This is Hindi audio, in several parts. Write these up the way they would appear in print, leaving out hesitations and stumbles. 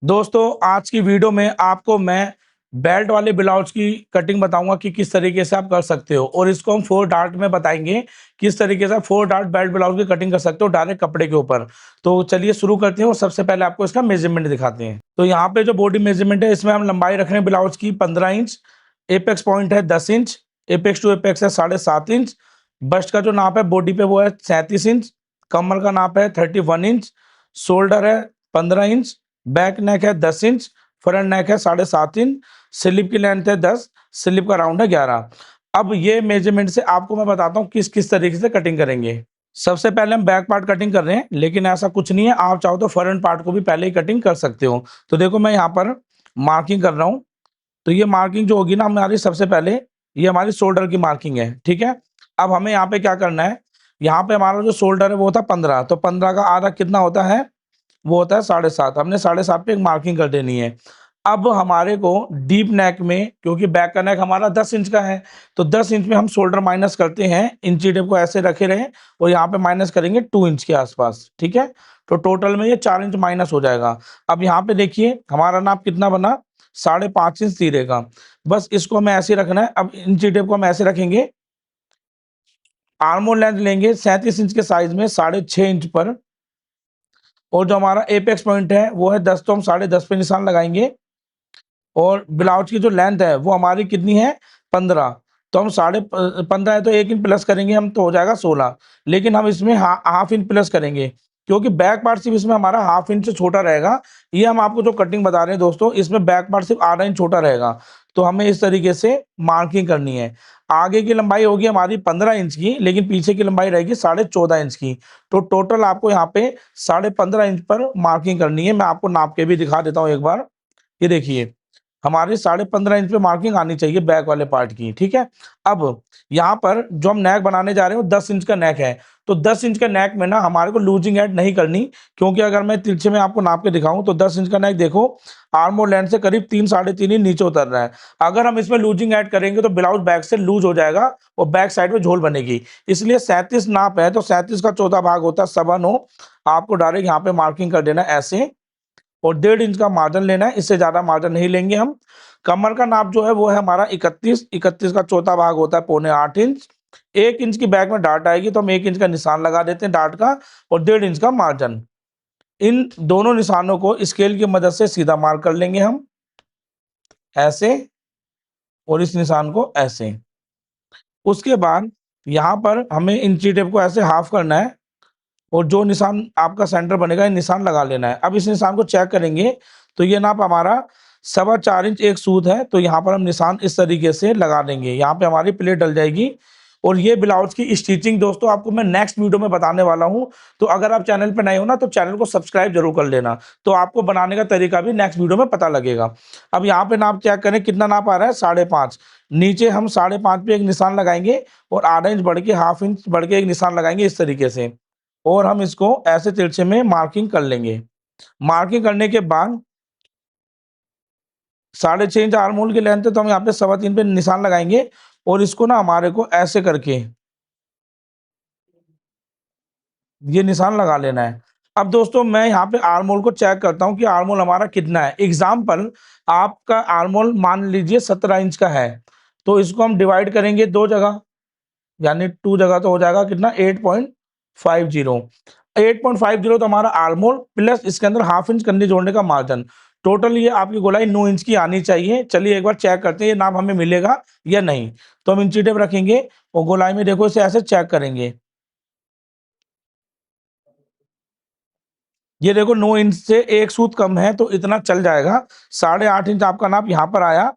दोस्तों आज की वीडियो में आपको मैं बेल्ट वाले ब्लाउज की कटिंग बताऊंगा कि किस तरीके से आप कर सकते हो और इसको हम 4 डार्ट में बताएंगे किस तरीके से आप 4 डार्ट बेल्ट ब्लाउज की कटिंग कर सकते हो डायरेक्ट कपड़े के ऊपर। तो चलिए शुरू करते हैं और सबसे पहले आपको इसका मेजरमेंट दिखाते हैं। तो यहाँ पे जो बॉडी मेजरमेंट है इसमें हम लंबाई रख रहे हैं ब्लाउज की 15 इंच, एपेक्स पॉइंट है 10 इंच, एपेक्स टू एपेक्स है 7.5 इंच, बस्ट का जो नाप है बॉडी पे वो है 37 इंच, कमर का नाप है 31 इंच, शोल्डर है 15 इंच, बैक नेक है 10 इंच, फ्रंट नेक है 7.5 इंच, स्लीप की लेंथ है 10, स्लीप का राउंड है 11। अब ये मेजरमेंट से आपको मैं बताता हूँ किस किस तरीके से कटिंग करेंगे। सबसे पहले हम बैक पार्ट कटिंग कर रहे हैं, लेकिन ऐसा कुछ नहीं है, आप चाहो तो फ्रंट पार्ट को भी पहले ही कटिंग कर सकते हो। तो देखो मैं यहाँ पर मार्किंग कर रहा हूँ। तो ये मार्किंग जो होगी ना हमारी, सबसे पहले ये हमारी शोल्डर की मार्किंग है, ठीक है। अब हमें यहाँ पे क्या करना है, यहाँ पे हमारा जो शोल्डर है वो था 15, तो 15 का आधा कितना होता है, वो होता है 7.5। हमने 7.5 पे एक मार्किंग कर देनी है। अब हमारे को डीप नेक में, क्योंकि बैक का नेक हमारा 10 इंच का है, तो 10 इंच में हम शोल्डर माइनस करते हैं, इंची टेप को ऐसे रखे रहें और यहाँ पे माइनस करेंगे 2 इंच के आसपास, ठीक है। तो टोटल में ये 4 इंच माइनस हो जाएगा। अब यहाँ पे देखिए हमारा नाप कितना बना, 5.5 इंच तीरे का। बस इसको हमें ऐसे रखना है। अब इंची टेप को हम ऐसे रखेंगे, आर्मोल लेंथ लेंगे 37 इंच के साइज में 6.5 इंच पर, और जो हमारा एपेक्स पॉइंट है वो है 10, तो हम 10.5 पे निशान लगाएंगे। और ब्लाउज की जो लेंथ है वो हमारी कितनी है, 15, तो हम 15.5 है तो 1 इंच प्लस करेंगे हम, तो हो जाएगा 16। लेकिन हम इसमें हाफ इंच प्लस करेंगे, क्योंकि बैक पार्ट सिर्फ इसमें हमारा हाफ इंच से छोटा रहेगा। ये हम आपको जो कटिंग बता रहे हैं दोस्तों, इसमें बैक पार्ट सिर्फ आधा इंच छोटा रहेगा। तो हमें इस तरीके से मार्किंग करनी है। आगे की लंबाई होगी हमारी 15 इंच की, लेकिन पीछे की लंबाई रहेगी 14.5 इंच की। तो टोटल आपको यहाँ पे 15.5 इंच पर मार्किंग करनी है। मैं आपको नाप के भी दिखा देता हूँ एक बार। ये देखिए हमारी 15.5 इंच पे मार्किंग आनी चाहिए बैक वाले पार्ट की, ठीक है। अब यहाँ पर जो हम नेक बनाने जा रहे हैं वो 10 इंच का नेक है। तो 10 इंच का नेक में ना हमारे को लूजिंग ऐड नहीं करनी, क्योंकि अगर मैं तिरछे में आपको नाप के दिखाऊं तो 10 इंच का नेक देखो आर्म और लेंथ से करीब 3 साढ़े 3 इंच नीचे उतर रहा है। अगर हम इसमें लूजिंग ऐड करेंगे तो ब्लाउज बैक से लूज हो जाएगा और बैक साइड में झोल बनेगी। इसलिए 37 नाप है, तो 37 का चौथा भाग होता है 9.25। आपको डायरेक्ट यहाँ पे मार्किंग कर देना ऐसे, और 1.5 इंच का मार्जिन लेना है, इससे ज्यादा मार्जिन नहीं लेंगे हम। कमर का नाप जो है वो है हमारा 31, 31 का चौथा भाग होता है 7.25 इंच। 1 इंच की बैक में डार्ट आएगी, तो हम 1 इंच का निशान लगा देते हैं डार्ट का, और 1.5 इंच का मार्जिन। इन दोनों निशानों को स्केल की मदद से सीधा मार्क कर लेंगे हम ऐसे, और इस निशान को ऐसे। उसके बाद यहाँ पर हमें इंची टेप को ऐसे हाफ करना है, और जो निशान आपका सेंटर बनेगा ये निशान लगा लेना है। अब इस निशान को चेक करेंगे तो ये नाप हमारा 4.25 इंच एक सूत है, तो यहाँ पर हम निशान इस तरीके से लगा देंगे, यहाँ पे हमारी प्लेट डल जाएगी। और ये ब्लाउज की स्टिचिंग दोस्तों आपको मैं नेक्स्ट वीडियो में बताने वाला हूँ। तो अगर आप चैनल पे नए हो ना तो चैनल को सब्सक्राइब जरूर कर लेना, तो आपको बनाने का तरीका भी नेक्स्ट वीडियो में पता लगेगा। अब यहाँ पे नाप चेक करें कितना नाप आ रहा है, 5.5। नीचे हम 5.5 पे एक निशान लगाएंगे, और आधा इंच बढ़ के, हाफ इंच बढ़ के एक निशान लगाएंगे इस तरीके से, और हम इसको ऐसे तिरछे में मार्किंग कर लेंगे। मार्किंग करने के बाद 6.5 इंच आर्म होल की लेंथ है, तो हम यहाँ पे 3.25 पे निशान लगाएंगे, और इसको ना हमारे को ऐसे करके ये निशान लगा लेना है। अब दोस्तों मैं यहाँ पे आर्म होल को चेक करता हूँ कि आर्म होल हमारा कितना है। एग्जाम्पल, आपका आर्म होल मान लीजिए 17 इंच का है, तो इसको हम डिवाइड करेंगे 2 जगह, यानी 2 जगह तो हो जाएगा कितना, 8.50। 8.50 तो हमारा आर्म होल प्लस इसके अंदर हाफ इंच कंधी जोड़ने का मार्जिन। टोटल ये आपकी गोलाई 9 इंच की आनी चाहिए। चलिए एक बार चेक करते हैं ये नाप हमें मिलेगा या नहीं। तो हम इंची टेप रखेंगे और गोलाई में देखो इसे ऐसे चेक करेंगे। ये देखो 9 इंच से एक सूत कम है, तो इतना चल जाएगा। 8.5 इंच आपका नाप यहाँ पर आया।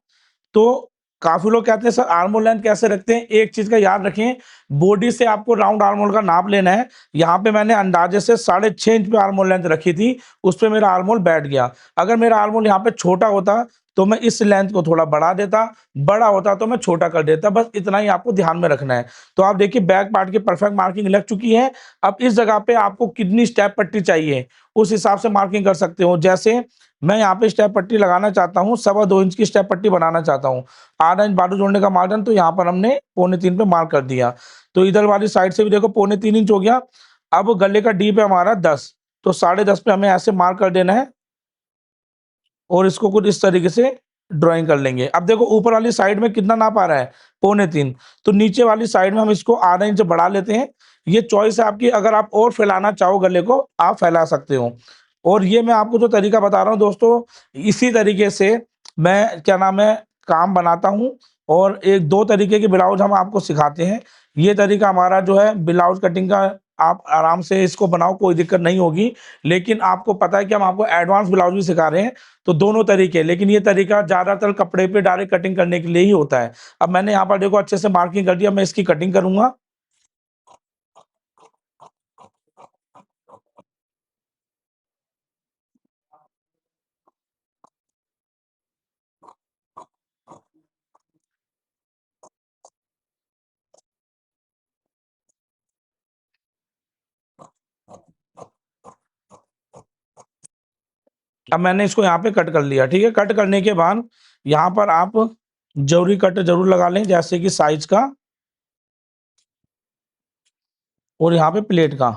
तो काफी लोग कहते हैं सर आर्म होल लेंथ कैसे रखते हैं, एक चीज का याद रखें, बॉडी से आपको राउंड आर्म होल का नाप लेना है। यहाँ पे मैंने अंदाजे से 6.5 इंच पे आर्म होल लेंथ रखी थी, उस पे मेरा आर्म होल बैठ गया। अगर मेरा आर्म होल यहाँ पे छोटा होता तो मैं इस लेंथ को थोड़ा बढ़ा देता, बड़ा होता तो मैं छोटा कर देता। बस इतना ही आपको ध्यान में रखना है। तो आप देखिए बैक पार्ट की परफेक्ट मार्किंग लग चुकी है। अब इस जगह पे आपको कितनी स्टेप पट्टी चाहिए उस हिसाब से मार्किंग कर सकते हो। जैसे मैं यहाँ पे स्टेप पट्टी लगाना चाहता हूँ, 2.25 इंच की स्टेप पट्टी बनाना चाहता हूँ, आधा इंच बाजू जोड़ने का मार्जिन, तो यहाँ पर हमने 2.25 पे मार्क कर दिया। तो इधर वाली साइड से भी देखो 2.25 इंच हो गया। अब गले का डीप है हमारा 10, तो 10.5 पे हमें ऐसे मार्क कर देना है। और इसको कुछ इस तरीके से ड्राइंग कर लेंगे। अब देखो ऊपर वाली साइड में कितना नाप आ रहा है, 3.25, तो नीचे वाली साइड में हम इसको आधा इंच बढ़ा लेते हैं। ये चॉइस है आपकी, अगर आप और फैलाना चाहो गले को आप फैला सकते हो। और ये मैं आपको जो तरीका बता रहा हूँ दोस्तों, इसी तरीके से मैं क्या नाम है काम बनाता हूँ। और एक दो तरीके के ब्लाउज हम आपको सिखाते हैं। ये तरीका हमारा जो है ब्लाउज कटिंग का, आप आराम से इसको बनाओ, कोई दिक्कत नहीं होगी। लेकिन आपको पता है कि हम आपको एडवांस ब्लाउज भी सिखा रहे हैं, तो दोनों तरीके, लेकिन ये तरीका ज्यादातर कपड़े पे डायरेक्ट कटिंग करने के लिए ही होता है। अब मैंने यहाँ पर देखो अच्छे से मार्किंग कर दिया, मैं इसकी कटिंग करूंगा। अब मैंने इसको यहाँ पे कट कर लिया, ठीक है। कट करने के बाद यहाँ पर आप जरूरी कट जरूर लगा लें, जैसे कि साइज का और यहाँ पे प्लेट का।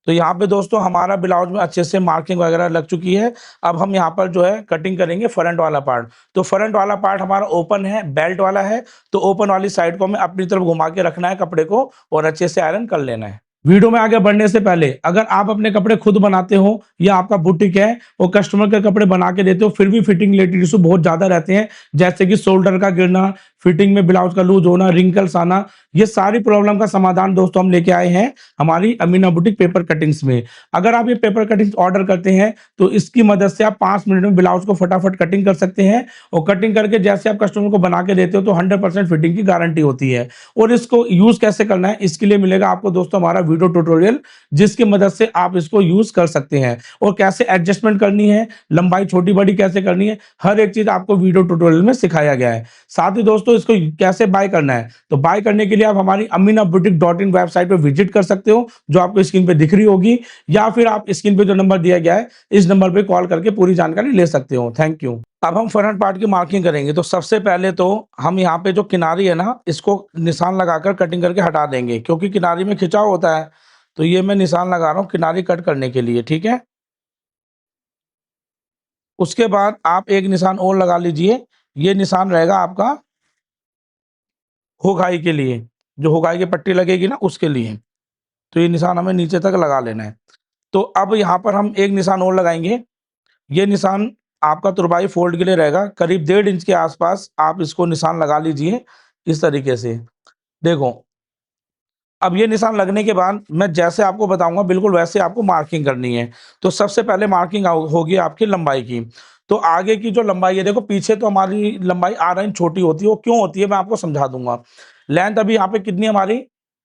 तो यहाँ पे दोस्तों हमारा ब्लाउज में अच्छे से मार्किंग वगैरह लग चुकी है। अब हम यहाँ पर जो है कटिंग करेंगे फ्रंट वाला पार्ट। तो फ्रंट वाला पार्ट हमारा ओपन है, बेल्ट वाला है, तो ओपन वाली साइड को हमें अपनी तरफ घुमा के रखना है कपड़े को और अच्छे से आयरन कर लेना है। वीडियो में आगे बढ़ने से पहले, अगर आप अपने कपड़े खुद बनाते हो या आपका बुटीक है और कस्टमर के कपड़े बना के देते हो, फिर भी फिटिंग रिलेटेड इशू बहुत ज्यादा रहते हैं, जैसे कि शोल्डर का गिरना, फिटिंग में ब्लाउज का लूज होना, रिंकल्स आना, ये सारी प्रॉब्लम का समाधान दोस्तों हम लेके आए हैं हमारी अमीना बुटीक पेपर कटिंग्स में। अगर आप ये पेपर कटिंग्स ऑर्डर करते हैं तो इसकी मदद से आप 5 मिनट में ब्लाउज को फटाफट कटिंग कर सकते हैं। और कटिंग करके जैसे आप कस्टमर को बना के देते हो तो 100% फिटिंग की गारंटी होती है। और इसको यूज कैसे करना है, इसके लिए मिलेगा आपको दोस्तों हमारा वीडियो ट्यूटोरियल, जिसकी मदद से आप इसको यूज कर सकते हैं। और कैसे एडजस्टमेंट करनी है, लंबाई छोटी बड़ी कैसे करनी है, हर एक चीज आपको वीडियो ट्यूटोरियल में सिखाया गया है। साथ ही दोस्तों इसको कैसे बाय करना है, तो बाय करने के लिए आप हमारी aminabutik.in वेबसाइट पर विजिट कर सकते हो, जो आपको स्क्रीन पे दिख रही होगी, या फिर आप स्क्रीन पे जो नंबर दिया गया है इस नंबर पे कॉल करके पूरी जानकारी ले सकते हो। Thank you. अब हम फ्रंट पार्ट की मार्किंग करेंगे। तो सबसे पहले तो हम यहाँ पे जो किनारी है ना, इसको निशान लगाकर कटिंग करके हटा देंगे, क्योंकि किनारी में खिंचाव होता है। तो ये मैं निशान लगा रहा हूँ किनारी कट करने के लिए, ठीक है। उसके बाद आप एक निशान और लगा लीजिए। ये निशान रहेगा आपका हुकाई के लिए, जो हुकाई की पट्टी लगेगी ना उसके लिए। तो ये निशान हमें नीचे तक लगा लेना है। तो अब यहाँ पर हम एक निशान और लगाएंगे। ये निशान आपका तुरपाई फोल्ड के लिए रहेगा, करीब 1.5 इंच के आसपास आप इसको निशान लगा लीजिए इस तरीके से। देखो, अब ये निशान लगने के बाद मैं जैसे आपको बताऊंगा बिल्कुल वैसे आपको मार्किंग करनी है। तो सबसे पहले मार्किंग होगी आपकी लंबाई की। तो आगे की जो लंबाई है, देखो पीछे तो हमारी लंबाई 8 इंच छोटी होती है, वो क्यों होती है मैं आपको समझा दूंगा। लेंथ अभी यहाँ पे कितनी हमारी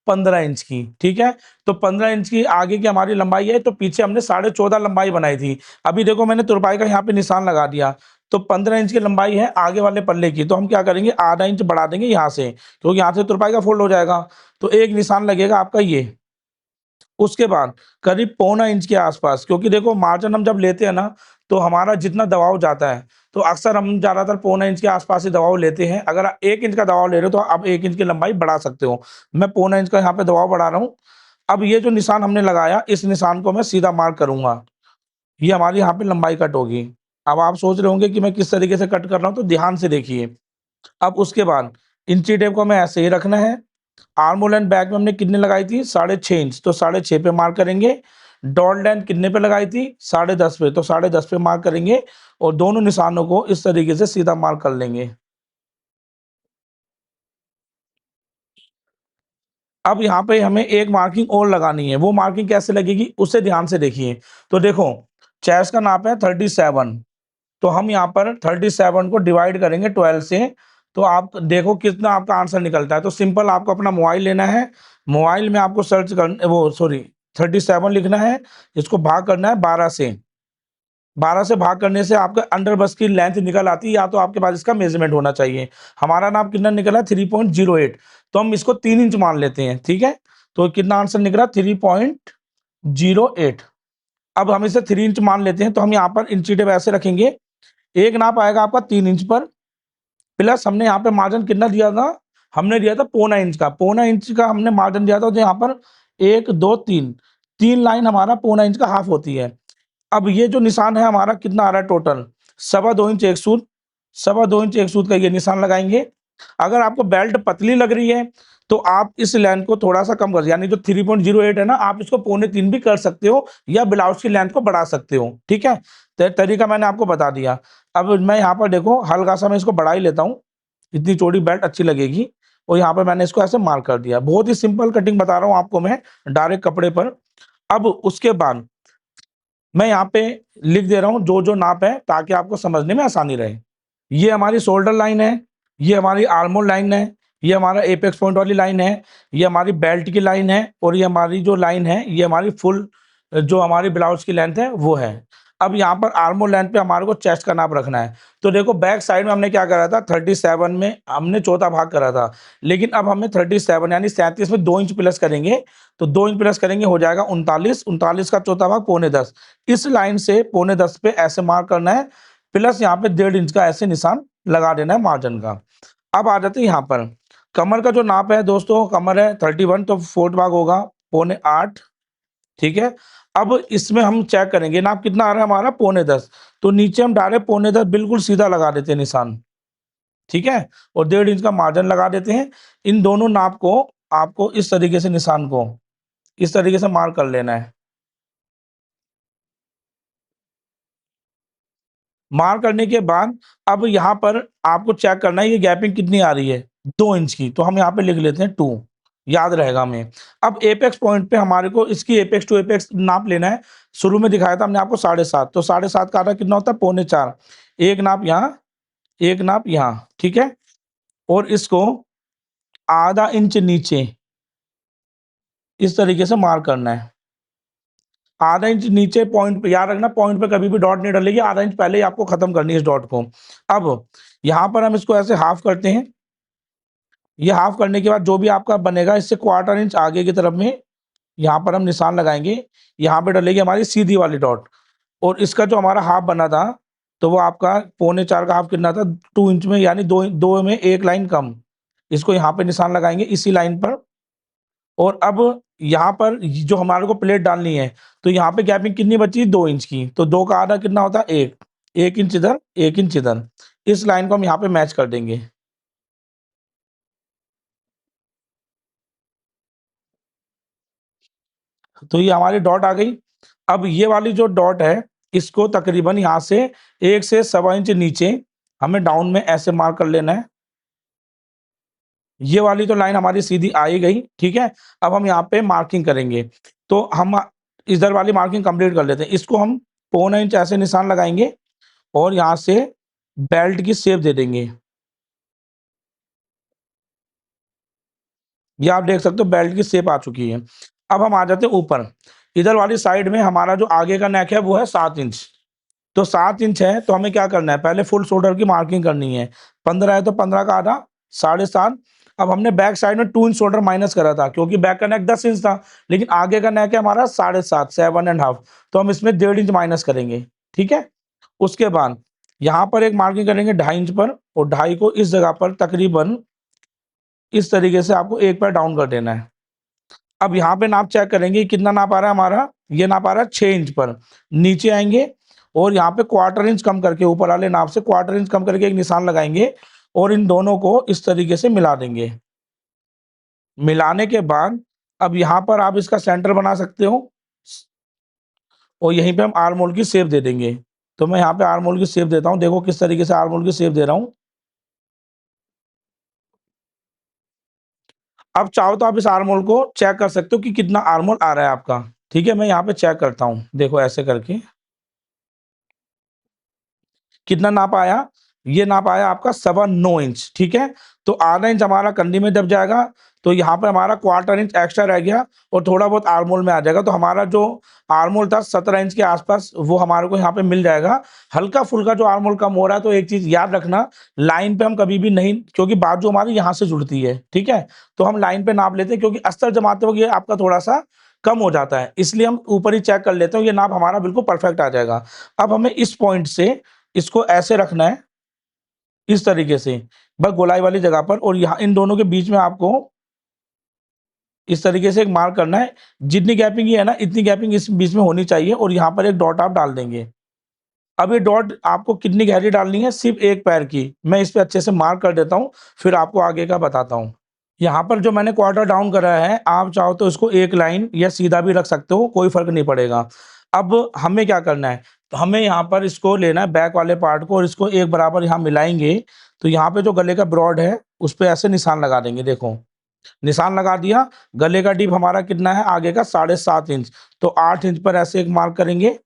15 इंच की, ठीक है। तो 15 इंच की आगे की हमारी लंबाई है, तो पीछे हमने 14.5 लंबाई बनाई थी। अभी देखो मैंने तुरपाई का यहाँ पे निशान लगा दिया, तो 15 इंच की लंबाई है आगे वाले पल्ले की। तो हम क्या करेंगे, आधा इंच बढ़ा देंगे यहाँ से, क्योंकि यहाँ से तुरपाई का फोल्ड हो जाएगा। तो एक निशान लगेगा आपका ये। उसके बाद करीब 1.25 इंच के आसपास, क्योंकि देखो मार्जिन हम जब लेते हैं ना, तो हमारा जितना दबाव जाता है, तो अक्सर हम ज्यादातर 1.25 इंच के आसपास ही दबाव लेते हैं। अगर आप 1 इंच का दबाव ले रहे हो तो आप 1 इंच की लंबाई बढ़ा सकते हो। मैं 1.25 इंच का यहाँ पे दबाव बढ़ा रहा हूँ। अब ये जो निशान हमने लगाया, इस निशान को मैं सीधा मार्क करूंगा। ये हमारी यहाँ पे लंबाई कट होगी। अब आप सोच रहे होंगे कि मैं किस तरीके से कट कर रहा हूँ, तो ध्यान से देखिए। अब उसके बाद इंची टेप को हमें ऐसे ही रखना है। आर्म होल एंड बैक में हमने कितने लगाई थी, 6.5 इंच, तो 6.5 पे मार्क करेंगे। डॉट लाइन कितने पे लगाई थी, 10.5 पे, तो 10.5 पे मार्क करेंगे। और दोनों निशानों को इस तरीके से सीधा मार्क कर लेंगे। अब यहाँ पे हमें एक मार्किंग और लगानी है। वो मार्किंग कैसे लगेगी उसे ध्यान से देखिए। तो देखो, चेस्ट का नाप है 37, तो हम यहाँ पर 37 को डिवाइड करेंगे 12 से। तो आप देखो कितना आपका आंसर निकलता है। तो सिंपल आपको अपना मोबाइल लेना है, मोबाइल में आपको सर्च कर वो सॉरी 37 लिखना है, इसको भाग करना है 12 से। 12 से भाग करने से आपका अंडर बस की लेंथ निकल आती है, या तो आपके पास इसका मेजरमेंट होना चाहिए। हमारा नाप कितना निकला, 3.08, तो हम इसको 3 इंच मान लेते हैं, ठीक है। तो कितना आंसर निकला, 3.08। अब हम इसे 3 इंच मान लेते हैं, तो हम यहाँ पर इंची टेप ऐसे रखेंगे। एक नाप आएगा आपका 3 इंच पर, प्लस हमने यहाँ पे मार्जिन कितना दिया था, हमने दिया था 1.25 इंच का। 1.25 इंच का हमने मार्जिन दिया था, तो यहाँ पर 1 2 3 3 लाइन हमारा 1.25 इंच का हाफ होती है। अब ये जो निशान है हमारा कितना आ रहा है टोटल, 2.25 इंच एक सूत, 2.25 इंच एक सूत का ये निशान लगाएंगे। अगर आपको बेल्ट पतली लग रही है तो आप इस लेंथ को थोड़ा सा कम कर, यानी जो 3.08 है ना, आप इसको 2.25 भी कर सकते हो या ब्लाउज की लेंथ को बढ़ा सकते हो। ठीक है, तरीका मैंने आपको बता दिया। अब मैं यहाँ पर देखो हल्का सा मैं इसको बढ़ा ही लेता हूँ, इतनी चौड़ी बेल्ट अच्छी लगेगी। और यहाँ पर मैंने इसको ऐसे मार्क कर दिया। बहुत ही सिंपल कटिंग बता रहा हूँ आपको मैं, डायरेक्ट कपड़े पर। अब उसके बाद मैं यहाँ पे लिख दे रहा हूँ जो जो नाप है, ताकि आपको समझने में आसानी रहे। ये हमारी शोल्डर लाइन है, ये हमारी आर्मोल लाइन है, ये हमारा एपेक्स पॉइंट वाली लाइन है, ये हमारी बेल्ट की लाइन है, और ये हमारी जो लाइन है ये हमारी फुल जो हमारी ब्लाउज की लेंथ है वो है। अब यहाँ पर आर्मोल लेंथ पे हमारे को चेस्ट का नाप रखना है। तो देखो बैक साइड में हमने क्या करा था, 37 में हमने चौथा भाग करा था, लेकिन अब हमें 37 यानी 37 में 2 इंच प्लस करेंगे। तो 2 इंच प्लस करेंगे हो जाएगा 39, 39 का चौथा भाग 9.25। इस लाइन से 9.25 पे ऐसे मार्क करना है, प्लस यहाँ पे 1.5 इंच का ऐसे निशान लगा देना है मार्जिन का। अब आ जाते हैं यहाँ पर कमर का जो नाप है दोस्तों, कमर है 31, तो फोर्थ भाग होगा 9.25। ठीक है, अब इसमें हम चेक करेंगे नाप कितना आ रहा है हमारा 9.25, तो नीचे हम डायरेक्ट 9.25 बिल्कुल सीधा लगा देते हैं निशान। ठीक है, और 1.5 इंच का मार्जिन लगा देते हैं। इन दोनों नाप को आपको इस तरीके से निशान को इस तरीके से मार्क कर लेना है। मार्क करने के बाद अब यहाँ पर आपको चेक करना है ये गैपिंग कितनी आ रही है, 2 इंच की। तो हम यहाँ पे लिख लेते हैं 2, याद रहेगा हमें। अब एपेक्स पॉइंट पे हमारे को इसकी एपेक्स टू एपेक्स नाप लेना है। शुरू में दिखाया था हमने आपको 7.5, तो 7.5 का आधा कितना होता है 3.25। एक नाप यहाँ, एक नाप यहाँ। ठीक है, और इसको आधा इंच नीचे इस तरीके से मार्क करना है। आधा इंच नीचे पॉइंट पे, याद रखना पॉइंट पे कभी भी डॉट नहीं डलेगी, आधा इंच पहले ही आपको खत्म करनी है इस डॉट को। अब यहाँ पर हम इसको ऐसे हाफ करते हैं। ये हाफ करने के बाद जो भी आपका बनेगा इससे 1/4 इंच आगे की तरफ में यहाँ पर हम निशान लगाएंगे। यहाँ पे डलेगी हमारी सीधी वाली डॉट, और इसका जो हमारा हाफ बना था तो वो आपका 3.25 का हाफ कितना था 2 इंच में, यानी दो दो में एक लाइन कम। इसको यहाँ पे निशान लगाएंगे इसी लाइन पर। और अब यहाँ पर जो हमारे को प्लेट डालनी है, तो यहाँ पे गैपिंग कितनी बची 2 इंच की, तो 2 का आधा कितना होता है 1, 1 इंच इधर 1 इंच इधर। इस लाइन को हम यहाँ पे मैच कर देंगे। तो ये हमारी डॉट आ गई। अब ये वाली जो डॉट है इसको तकरीबन यहाँ से 1 से 1.25 इंच नीचे हमें डाउन में ऐसे मार्क कर लेना है। ये वाली तो लाइन हमारी सीधी आ ही गई। ठीक है, अब हम यहाँ पे मार्किंग करेंगे। तो हम इधर वाली मार्किंग कंप्लीट कर लेते हैं। इसको हम 1.25 इंच ऐसे निशान लगाएंगे और यहाँ से बेल्ट की शेप दे देंगे। ये आप देख सकते हो बेल्ट की शेप आ चुकी है। अब हम आ जाते हैं ऊपर। इधर वाली साइड में हमारा जो आगे का नेक है वो है 7 इंच। तो 7 इंच है तो हमें क्या करना है, पहले फुल शोल्डर की मार्किंग करनी है। 15 है तो 15 का आधा 7.5। अब हमने बैक साइड में 2 इंच शोल्डर माइनस करा था, क्योंकि बैक का नेक 10 इंच था, लेकिन आगे का नेक है हमारा 7.5, 7.5। तो हम इसमें 1.5 इंच माइनस करेंगे। ठीक है, उसके बाद यहाँ पर एक मार्किंग करेंगे 2.5 इंच पर, और 2.5 को इस जगह पर तकरीबन इस तरीके से आपको एक पैर डाउन कर देना है। अब यहाँ पे नाप चेक करेंगे कितना नाप आ रहा है हमारा, ये नाप आ रहा है 6 इंच पर। नीचे आएंगे और यहाँ पे 1/4 इंच कम करके, ऊपर वाले नाप से 1/4 इंच कम करके एक निशान लगाएंगे, और इन दोनों को इस तरीके से मिला देंगे। मिलाने के बाद अब यहाँ पर आप इसका सेंटर बना सकते हो, और यहीं पे हम आर्म होल की शेप दे देंगे। तो मैं यहाँ पे आर्म होल की शेप देता हूँ, देखो किस तरीके से आर्म होल की शेप दे रहा हूँ। अब चाहो तो आप इस आर्म होल को चेक कर सकते हो कि कितना आर्म होल आ रहा है आपका। ठीक है, मैं यहाँ पे चेक करता हूँ, देखो ऐसे करके कितना नाप आया, ये नाप आया आपका 9.25 इंच। ठीक है, तो आधा इंच हमारा कंधी में दब जाएगा, तो यहाँ पे हमारा 1/4 इंच एक्स्ट्रा रह गया, और थोड़ा बहुत आर्मोल में आ जाएगा। तो हमारा जो आर्मोल था 17 इंच के आसपास वो हमारे को यहाँ पे मिल जाएगा। हल्का फुल्का जो आर्मोल कम हो रहा है, तो एक चीज याद रखना, लाइन पे हम कभी भी नहीं, क्योंकि बाजू हमारी यहाँ से जुड़ती है। ठीक है, तो हम लाइन पे नाप लेते हैं, क्योंकि अस्तर जमाते वक्त ये आपका थोड़ा सा कम हो जाता है, इसलिए हम ऊपर ही चेक कर लेते हैं, ये नाप हमारा बिल्कुल परफेक्ट आ जाएगा। अब हमें इस पॉइंट से इसको ऐसे रखना है इस तरीके से, बस गोलाई वाली जगह पर, और यहाँ इन दोनों के बीच में आपको इस तरीके से एक मार्क करना है। जितनी गैपिंग ये है ना, इतनी गैपिंग इस बीच में होनी चाहिए और यहाँ पर एक डॉट आप डाल देंगे। अब ये डॉट आपको कितनी गहरी डालनी है? सिर्फ़ एक पैर की। मैं इस पे अच्छे से मार्क कर देता हूँ, फिर आपको आगे का बताता हूँ। यहाँ पर जो मैंने क्वार्टर डाउन करा है, आप चाहो तो इसको एक लाइन या सीधा भी रख सकते हो, कोई फ़र्क नहीं पड़ेगा। अब हमें क्या करना है? तो हमें यहाँ पर इसको लेना है बैक वाले पार्ट को और इसको एक बराबर यहाँ मिलाएँगे, तो यहाँ पे जो गले का ब्रॉड है, उस पे ऐसे निशान लगा देंगे, देखो। निशान लगा दिया, गले का डीप हमारा कितना है आगे का 7.5 इंच, तो 8 इंच पर ऐसे एक मार्क करेंगे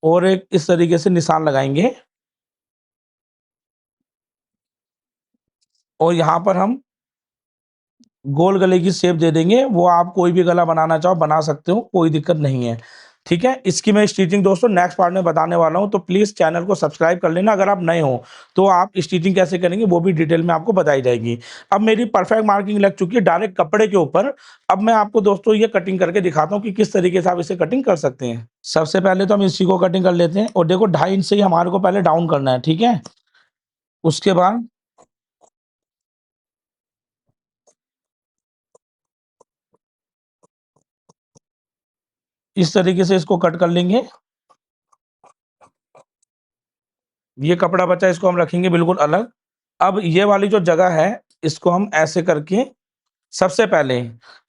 और एक इस तरीके से निशान लगाएँगे और यहाँ पर हम गोल गले की शेप दे देंगे, वो आप कोई भी गला बनाना चाहो बना सकते हो, कोई दिक्कत नहीं है। ठीक है? इसकी मैं स्टिचिंग दोस्तों नेक्स्ट पार्ट में बताने वाला हूँ, तो प्लीज़ चैनल को सब्सक्राइब कर लेना अगर आप नए हो, तो आप स्टिचिंग कैसे करेंगे वो भी डिटेल में आपको बताई जाएगी। अब मेरी परफेक्ट मार्किंग लग चुकी है डायरेक्ट कपड़े के ऊपर, अब मैं आपको दोस्तों ये कटिंग करके दिखाता हूँ कि किस तरीके से आप इसे कटिंग कर सकते हैं। सबसे पहले तो हम इसी को कटिंग कर लेते हैं और देखो 2.5 इंच से ही हमारे को पहले डाउन करना है, ठीक है? उसके बाद इस तरीके से इसको कट कर लेंगे। ये कपड़ा बचा इसको हम रखेंगे बिल्कुल अलग। अब ये वाली जो जगह है, इसको हम ऐसे करके सबसे पहले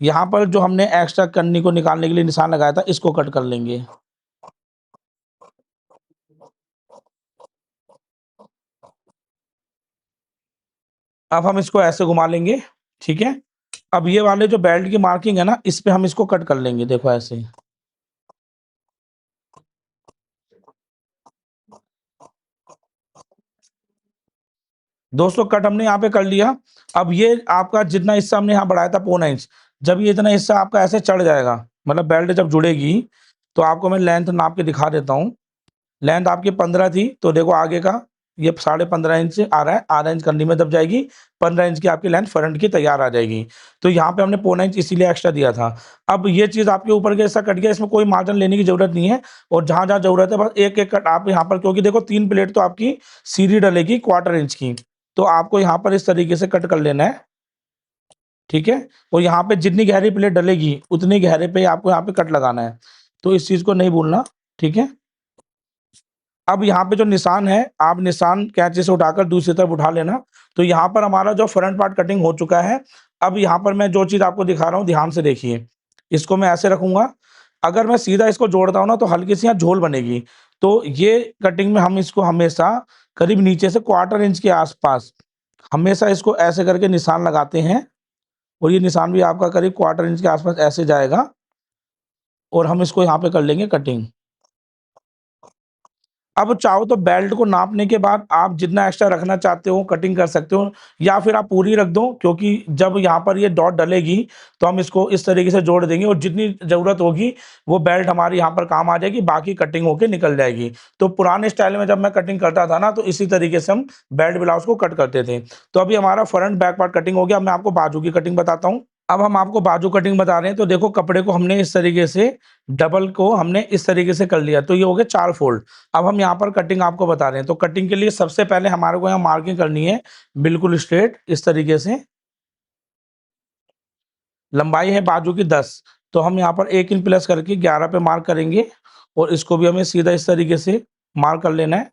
यहाँ पर जो हमने एक्स्ट्रा कन्नी को निकालने के लिए निशान लगाया था, इसको कट कर लेंगे। अब हम इसको ऐसे घुमा लेंगे, ठीक है? अब ये वाले जो बेल्ट की मार्किंग है ना, इस पे हम इसको कट कर लेंगे, देखो ऐसे। दोस्तों कट हमने यहाँ पे कर लिया। अब ये आपका जितना हिस्सा हमने यहाँ बढ़ाया था पौना इंच, जब ये इतना हिस्सा आपका ऐसे चढ़ जाएगा, मतलब बेल्ट जब जुड़ेगी, तो आपको मैं लेंथ नाप के दिखा देता हूँ। लेंथ आपकी 15 थी, तो देखो आगे का ये 15.5 इंच आ रहा है, आधा इंच कन्नी में दब जाएगी, 15 इंच की आपकी लेंथ फ्रंट की तैयार आ जाएगी। तो यहाँ पे हमने पौना इंच इसीलिए एक्स्ट्रा दिया था। अब ये चीज़ आपके ऊपर के हिस्सा कट गया, इसमें कोई मार्जिन लेने की ज़रूरत नहीं है और जहाँ-जहाँ ज़रूरत है बस एक-एक कट आप यहाँ पर, क्योंकि देखो 3 प्लेट तो आपकी सीधी डलेगी क्वार्टर इंच की, तो आपको यहाँ पर इस तरीके से कट कर लेना है, ठीक है? और यहाँ पे जितनी गहरी प्लेट डलेगी, उतनी गहरे पे ही आपको यहाँ पे कट लगाना है। तो इस चीज़ को नहीं भूलना, ठीक है? अब यहाँ पे जो निशान है, आप निशान कैंची से उठाकर दूसरी तरफ उठा लेना। तो यहाँ पर हमारा जो फ्रंट पार्ट कटिंग हो चुका है। अब यहाँ पर मैं जो चीज़ आपको दिखा रहा हूँ ध्यान से देखिए। इसको मैं ऐसे रखूँगा, अगर मैं सीधा इसको जोड़ता हूँ ना तो हल्की-सी यहाँ झोल बनेगी। तो ये कटिंग में हम इसको हमेशा करीब नीचे से क्वार्टर इंच के आस-पास, हमेशा इसको ऐसे करके निशान लगाते हैं और ये निशान भी आपका करीब क्वार्टर इंच के आस-पास ऐसे जाएगा और हम इसको यहाँ पे कर लेंगे कटिंग। अब चाहो तो बेल्ट को नापने के बाद आप जितना एक्स्ट्रा रखना चाहते हो कटिंग कर सकते हो या फिर आप पूरी रख दो, क्योंकि जब यहाँ पर ये डॉट डलेगी तो हम इसको इस तरीके से जोड़ देंगे और जितनी ज़रूरत होगी वो बेल्ट हमारी यहाँ पर काम आ जाएगी, बाकी कटिंग होके निकल जाएगी। तो पुराने स्टाइल में जब मैं कटिंग करता था ना, तो इसी तरीके से हम बेल्ट ब्लाउज़ को कट करते थे। तो अभी हमारा फ्रंट बैक पार्ट कटिंग हो गया, अब मैं आपको बाजू की कटिंग बताता हूँ। अब हम आपको बाजू कटिंग बता रहे हैं, तो देखो कपड़े को हमने इस तरीके से डबल को हमने इस तरीके से कर लिया, तो ये हो गए 4 फोल्ड। अब हम यहाँ पर कटिंग आपको बता रहे हैं, तो कटिंग के लिए सबसे पहले हमारे को यहाँ मार्किंग करनी है, बिल्कुल स्ट्रेट इस तरीके से। लंबाई है बाजू की 10, तो हम यहाँ पर 1 इंच प्लस करके 11 पे मार्क करेंगे और इसको भी हमें सीधा इस तरीके से मार्क कर लेना है।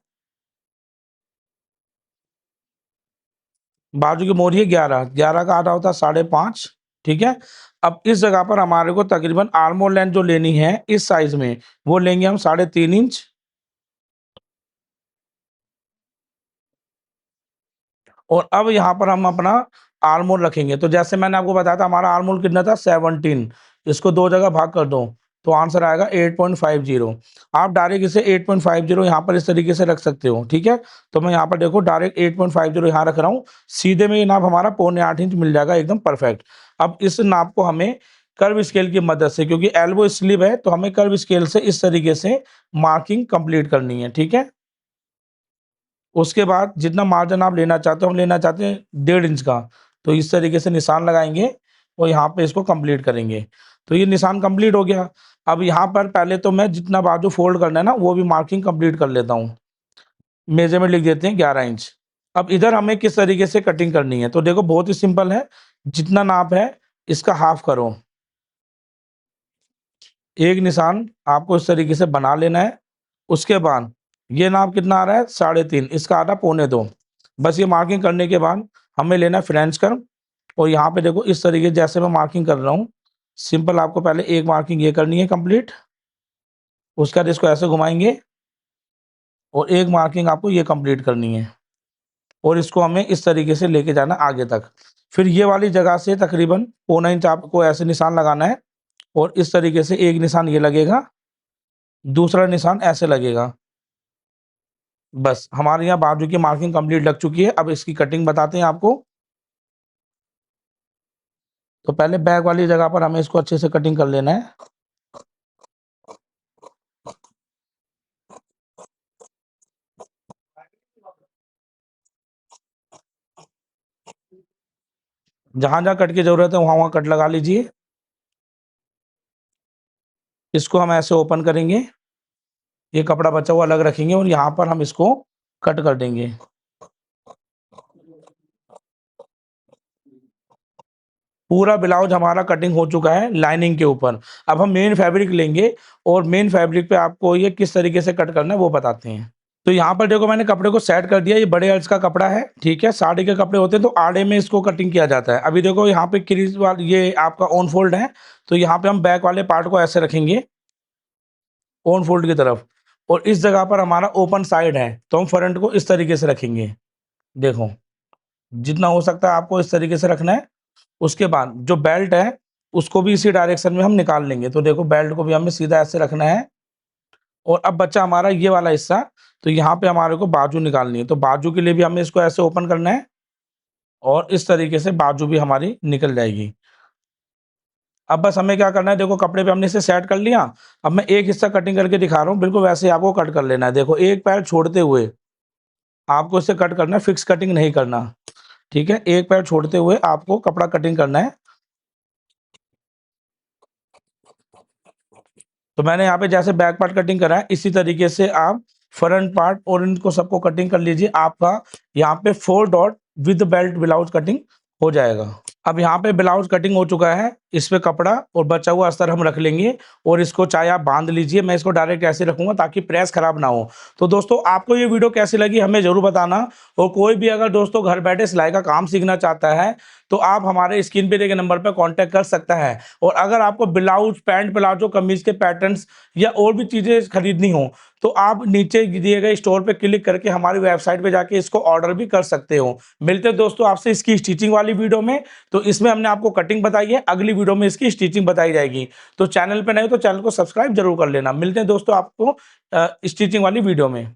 बाजू की मोहरी है 11, 11 का आधा होता है 5.5, ठीक है? अब इस जगह पर हमारे को तकरीबन आर्म होल लेंथ जो लेनी है इस साइज़ में, वो लेंगे हम 3.5 इंच और अब यहाँ पर हम अपना आर्म होल रखेंगे। तो जैसे मैंने आपको बताया था हमारा आर्म होल कितना था 17, इसको 2 जगह भाग कर दो, तो आंसर आएगा 8.50। आप डायरेक्ट इसे 8.50 यहाँ पर इस तरीके से रख सकते हो, ठीक है? तो मैं यहाँ पर देखो डायरेक्ट 8.50 यहाँ रख रहा हूँ, सीधे में ये नाप हमारा पौने 8 इंच मिल जाएगा एकदम परफेक्ट। अब इस नाप को हमें कर्व स्केल की मदद से, क्योंकि एल्बो स्लीव है, तो हमें कर्व स्केल से इस तरीके से मार्किंग कंप्लीट करनी है, ठीक है? उसके बाद जितना मार्जिन आप लेना चाहते हो, हम लेना चाहते हैं 1.5 इंच का, तो इस तरीके से निशान लगाएँगे और यहाँ पे इसको कंप्लीट करेंगे। तो ये निशान कंप्लीट हो गया। अब यहाँ पर पहले तो मैं जितना बाजू फ़ोल्ड करना है ना, वो भी मार्किंग कंप्लीट कर लेता हूँ। मेज़रमेंट लिख देते हैं 11 इंच। अब इधर हमें किस तरीके से कटिंग करनी है, तो देखो बहुत ही सिंपल है। जितना नाप है इसका हाफ करो। एक निशान आपको इस तरीके से बना लेना है। उसके बाद ये नाप कितना आ रहा है 3.5, इसका आ रहा है 1.25। बस ये मार्किंग करने के बाद हमें लेना है फ्रेंच कर्व। और यहाँ पे देखो इस तरीके जैसे मैं मार्किंग कर रहा हूँ, सिंपल आपको पहले एक मार्किंग ये करनी है कंप्लीट। उसके बाद इसको ऐसे घुमाएंगे और एक मार्किंग आपको ये कंप्लीट करनी है और इसको हमें इस तरीके से लेके जाना आगे तक। फिर ये वाली जगह से तकरीबन 1.25 इंच आपको ऐसे निशान लगाना है और इस तरीके से एक निशान ये लगेगा, दूसरा निशान ऐसे लगेगा। बस हमारे यहाँ बाजू की मार्किंग कंप्लीट लग चुकी है। अब इसकी कटिंग बताते हैं आपको। तो पहले बैक वाली जगह पर हमें इसको अच्छे से कटिंग कर लेना है। जहां जहां कट की जरूरत है वहां वहां कट लगा लीजिए। इसको हम ऐसे ओपन करेंगे, ये कपड़ा बचा हुआ अलग रखेंगे और यहाँ पर हम इसको कट कर देंगे। पूरा ब्लाउज हमारा कटिंग हो चुका है लाइनिंग के ऊपर। अब हम मेन फैब्रिक लेंगे और मेन फैब्रिक पे आपको ये किस तरीके से कट करना है वो बताते हैं। तो यहाँ पर देखो मैंने कपड़े को सेट कर दिया। ये बड़े अर्ज का कपड़ा है, ठीक है। साड़ी के कपड़े होते हैं तो आड़े में इसको कटिंग किया जाता है। अभी देखो यहाँ पे क्रीज वाला ये आपका ऑन फोल्ड है, तो यहाँ पे हम बैक वाले पार्ट को ऐसे रखेंगे ऑन फोल्ड की तरफ, और इस जगह पर हमारा ओपन साइड है तो हम फ्रंट को इस तरीके से रखेंगे। देखो जितना हो सकता है आपको इस तरीके से रखना है। उसके बाद जो बेल्ट है उसको भी इसी डायरेक्शन में हम निकाल लेंगे। तो देखो बेल्ट को भी हमें सीधा ऐसे रखना है। और अब बच्चा हमारा ये वाला हिस्सा, तो यहाँ पे हमारे को बाजू निकालनी है। तो बाजू के लिए भी हमें इसको ऐसे ओपन करना है और इस तरीके से बाजू भी हमारी निकल जाएगी। अब बस हमें क्या करना है, देखो कपड़े पे हमने इसे सेट कर लिया। अब मैं एक हिस्सा कटिंग करके दिखा रहा हूँ, बिल्कुल वैसे ही आपको कट कर लेना है। देखो एक पैर छोड़ते हुए आपको इसे कट करना है, फिक्स कटिंग नहीं करना, ठीक है। एक पैर छोड़ते हुए आपको कपड़ा कटिंग करना है। तो मैंने यहाँ पे जैसे बैक पार्ट कटिंग करा है, इसी तरीके से आप फ्रंट पार्ट और इनको सबको कटिंग कर लीजिए। आपका यहाँ पे 4 dot with belt blouse cutting हो जाएगा। अब यहाँ पे ब्लाउज कटिंग हो चुका है, इस पे कपड़ा और बचा हुआ अस्तर हम रख लेंगे और इसको चाहे आप बांध लीजिए। मैं इसको डायरेक्ट ऐसे रखूंगा ताकि प्रेस खराब ना हो। तो दोस्तों आपको ये वीडियो कैसी लगी हमें जरूर बताना। और कोई भी अगर दोस्तों घर बैठे सिलाई का काम सीखना चाहता है तो आप हमारे स्क्रीन पे दिए नंबर पर कांटेक्ट कर सकता है। और अगर आपको ब्लाउज, पैंट, प्लाजो, कमीज के पैटर्न्स या और भी चीजें खरीदनी हो तो आप नीचे दिए गए स्टोर पे क्लिक करके हमारी वेबसाइट पे जाके इसको ऑर्डर भी कर सकते हो। मिलते हैं दोस्तों आपसे इसकी स्टिचिंग वाली वीडियो में। तो इसमें हमने आपको कटिंग बताई है, अगली वीडियो में इसकी स्टिचिंग बताई जाएगी। तो चैनल पे नए हो तो चैनल को सब्सक्राइब जरूर कर लेना। मिलते हैं दोस्तों आपको स्टिचिंग वाली वीडियो में।